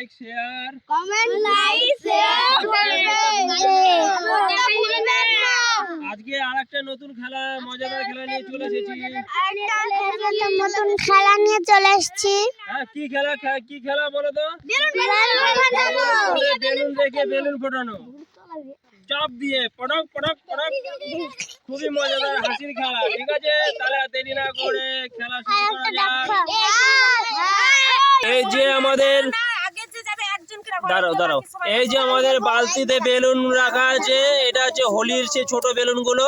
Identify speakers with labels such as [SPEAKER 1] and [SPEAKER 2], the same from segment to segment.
[SPEAKER 1] Like share
[SPEAKER 2] comment like share
[SPEAKER 1] আজকে আরেকটা নতুন খেলা মজাদার খেলা নিয়ে চলে এসেছি।
[SPEAKER 2] নতুন খেলা নিয়ে চলে এসেছি।
[SPEAKER 1] হ্যাঁ কি খেলা বলো তো? বেলুন রেখে বেলুন ফোটানো, চাপ দিয়ে পড়ক পড়ক পড়ক, খুবই মজাদার হাসির খেলা। ঠিক আছে, তাহলে দেরি না করে খেলা শুরু করা যাক। এই যে আমাদের দাঁড়াও এই যে আমাদের বালতিতে বেলুন রাখা আছে, এটা হচ্ছে হোলির সে ছোট বেলুন গুলো।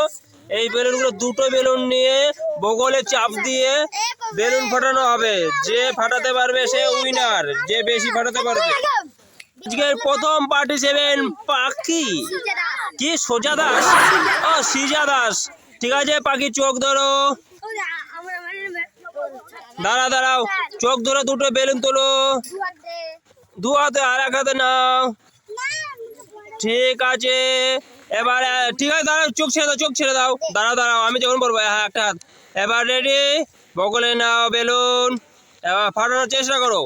[SPEAKER 1] এই বেলুন গুলো দুটো বেলুন নিয়ে বগলে চাপ দিয়ে বেলুন ফাটানো হবে। যে ফাটাতে পারবে সে উইনার, যে বেশি ফাটাতে পারবে। আজকের প্রথম পার্টিসিপেন্ট পাখি কি সোজা দাস, সিজা দাস। ঠিক আছে পাখি, চোখ ধরো, দাঁড়াও চোখ ধরো, দুটো বেলুন তোলো, দু হাতে আর এক হাতে নাও। ঠিক আছে এবার, ঠিক আছে দাঁড়াও, চোখ ছেড়ে দাও, দাঁড়াও আমি যখন বলবো হ্যাঁ একটা হাত। এবার রেডি, বগলে নাও বেলুন, এবার ফাটানোর চেষ্টা করো।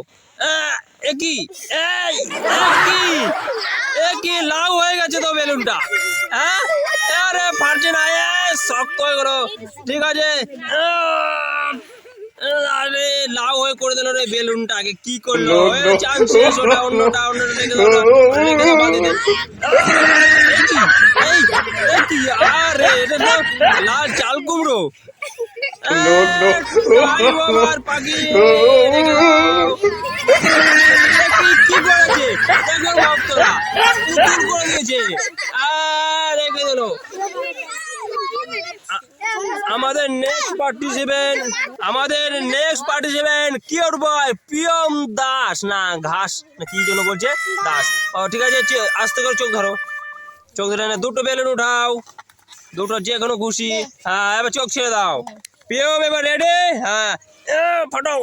[SPEAKER 1] কি লাউ হয়ে গেছে তো বেলুনটা, হ্যাঁ আরে ফাটছে না, শক্ত হয়ে গেল। ঠিক আছে, আরে লাউ হয়ে করে দিল রে বেলুনটাকে, কি করলো? চান্স শেষ, অন্যটা রেখে দাও বাদিতে। কি আরে এটা তো লাল চাল কুমড়ো। পাখি কি করেছে দেখো ভক্তরা, পুতুল করে দিয়েছে আর রেখে দিল। আমাদের next participant cute boy Piyam Das, না ঘাস না কি জন্য বলছে দাস। ও ঠিক আছে, আস্তে করে চোখ ধরো, চোখ ধরে দুটো বেলুন উঠাও, দুটো যে কোনো খুশি। হ্যাঁ এবার চোখ ছেড়ে দাও, পিয়ম এবার রেডি, হ্যাঁ ফাটাও।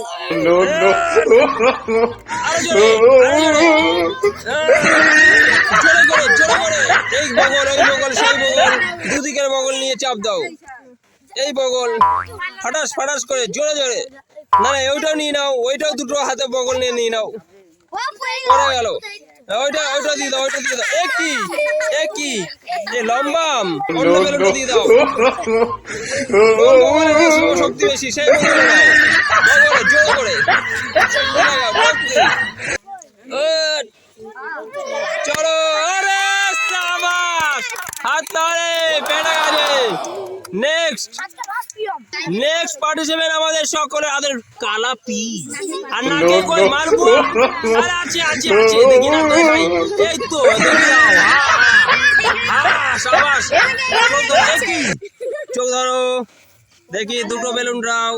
[SPEAKER 1] জোরে করে এই বগল ওই বগল সেই বগল, দুদিকের বগল নিয়ে চাপ দাও। এই বগল ফাটাস করে জোরে, না ওইটাও নিয়ে নাও, ওইটাও দুটো হাতে বগল নিয়ে নাও। পড়ে গেল, ওইটা দিয়ে দাও। কি লম্বা, অন্য বেলুনটা দিয়ে দাও। শক্তি বেশি, সেই বগলে নাও, জোরে করে চলো। আরে সাবাস, হাত ধরে পেটে গেছে। নেক্সট পার্টিসিপেন্ট আমাদের সকলে আদের কালাপি, আর নাকে কই মারবো, আর আছে দেখি না তো ভাই, এই তো দেখি দাও, সাবাস। চোখ ধরো দেখি, দুটো বেলুন রাও,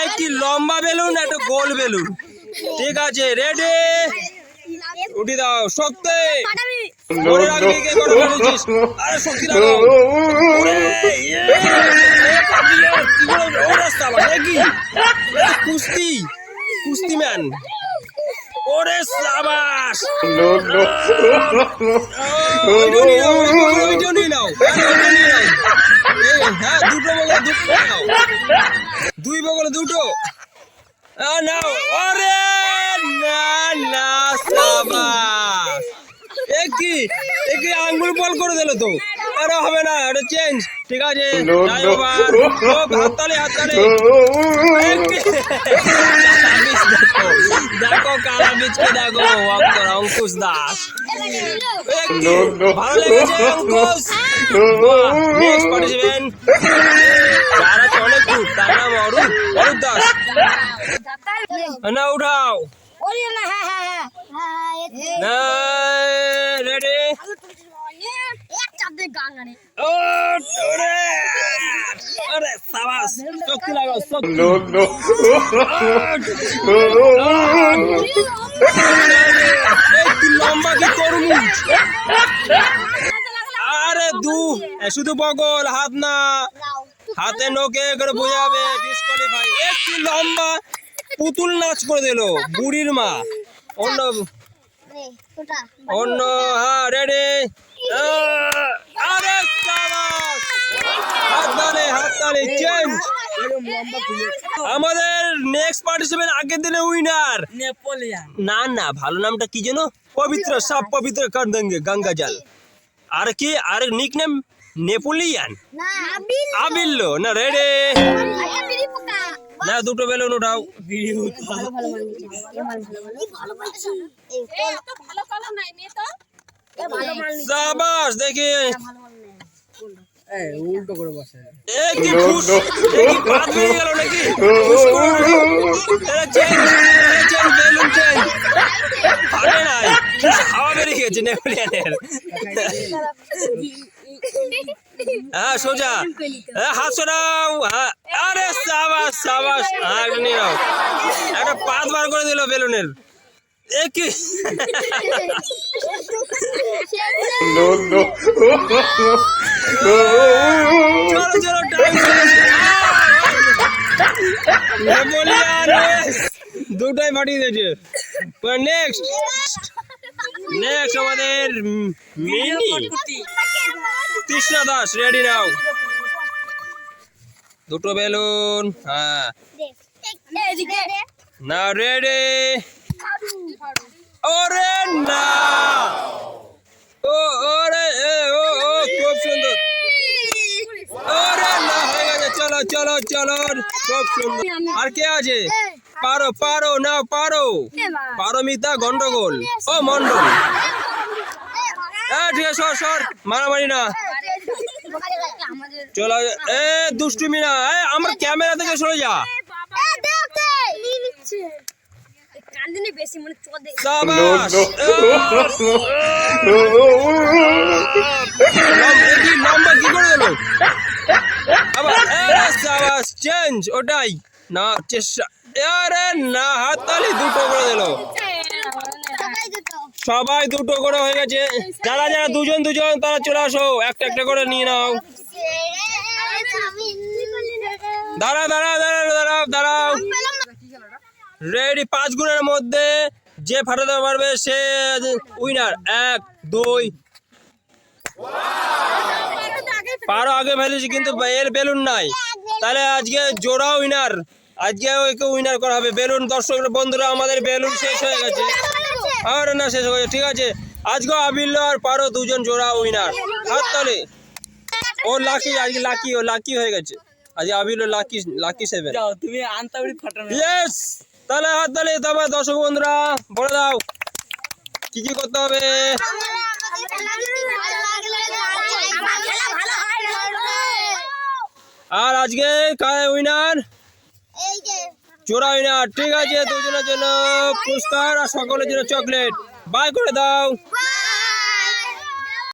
[SPEAKER 1] একটি লম্বা বেলুন একটা গোল বেলুন। ঠিক আছে রেডি, উঠি দাও, শক্তি ধরে রাখবি, কে করে ফেলেছিস, আরে শক্তি লাগাও। কুস্তি ম্যান, ওরে সাবাস। ওইটা নিয়ে নাও, হ্যাঁ দুই বগলে দুটো নাও। আরে না সাবাস, কি আঙ্গুল বল করে দিল তো, আরে হবে না, এটা চেঞ্জ। ঠিক আছে হাততালি দেখো কালা বীজকে দেখো, অঙ্কুশ দাস, ভালো লেগেছে অঙ্কুশ। নেক্সট পার্টিসিপেন্ট যারা অনেক খুব, তার নাম অরূপ দাস, না উঠাও, রেডি, সাবাস, শক্তি লাগাও, লম্বা কি তরমুজ। আরে শুধু বগল, হাত না, হাতে নোকে করে বোঝাবে, ডিসকোয়ালিফাই। একটু লম্বা পুতুল নাচ করে দিল বুড়ির মা। অন্য হ্যাঁ রেডি, আরে সাবাস, হাততালি চেঞ্জ। আমাদের নেক্সট পার্টিসিপেন্ট আগের দিনে উইনার
[SPEAKER 3] নেপোলিয়ান।
[SPEAKER 1] না না ভালো নামটা কি যেন পবিত্র সব পবিত্র কর দেঙ্গে গঙ্গা জল আর কি আর নিক নেম নেপোলিয়ান
[SPEAKER 2] না
[SPEAKER 1] আবিল্লো না রেডি না দুটো বেলুন উঠাও সাবাস দেখি
[SPEAKER 3] উল্টো করে বসে।
[SPEAKER 1] এ কি খুশ এ কি বাদ হয়ে গেল নাকি খুশ করে দিল। এটা চেঞ্জ বেলুন চেঞ্জ আরে না হাওয়া বেরিয়ে গেছে নেপোলিয়ানের হ্যাঁ সোজা হাত সরাও হ্যাঁ আরে সাবাস সাবাস হ্যাঁ একটা নিয়ে নাও একটা পাত বার করে দিল বেলুনের এ কি চলো চলো টাইম নেপোলিয়ান দুটাই ফাটিয়ে দিয়েছে নেক্সট নেক্সট আমাদের মিনি তৃষ্ণা দাস রেডি নাও দুটো বেলুন হ্যাঁ না রেডি ওরে না ও ওরে এ ও ও খুব সুন্দর ওরে না হয়ে গেছে চলো চলো চলো খুব সুন্দর আর কে আছে পারো পারো না পারো পারমিতা গন্ডগোল ও মন্ডল ঠিক আছে সর সর মারামারি না চলো এ দুষ্টুমি না আমার ক্যামেরা থেকে সরে যা সাবাস নাম্বার কি করে দিল আবার সাবাস চেঞ্জ ওটাই না চেষ্টা আরে না হাততালি দুটো করে দিল সবাই দুটো করে হয়ে গেছে যারা যারা দুজন দুজন তারা চলে আসো একটা একটা করে নিয়ে নাও দাঁড়াও দাঁড়াও দাঁড়াও দাঁড়াও দাঁড়াও রেডি 5 গুণের মধ্যে যে ফাটাতে পারবে সে উইনার 1 2 পারো আগে ফেলেছি কিন্তু এর বেলুন নাই তাহলে আজকে জোড়া উইনার আজকে ওকে উইনার করা হবে বেলুন দর্শক বন্ধুরা আমাদের বেলুন শেষ হয়ে গেছে আর না শেষ হয়ে গেছে ঠিক আছে আজকে আবিল্লো আর পারো দুজন জোড়া উইনার হাত তালে ও লাকি আজকে লাকি ও লাকি হয়ে গেছে আজকে আবিল্লো লাকি লাকি 7
[SPEAKER 3] যাও তুমি আন্তাবড়ি ফাটানো।
[SPEAKER 1] ইয়েস তাহলে হাত তালে তবে দর্শক বন্ধুরা বলে দাও কি কি করতে হবে আর আজকে কার উইনার জোড়া উইনার ঠিক আছে দুজনের জন্য পুরস্কার আর সকলের জন্য চকলেট বাই করে দাও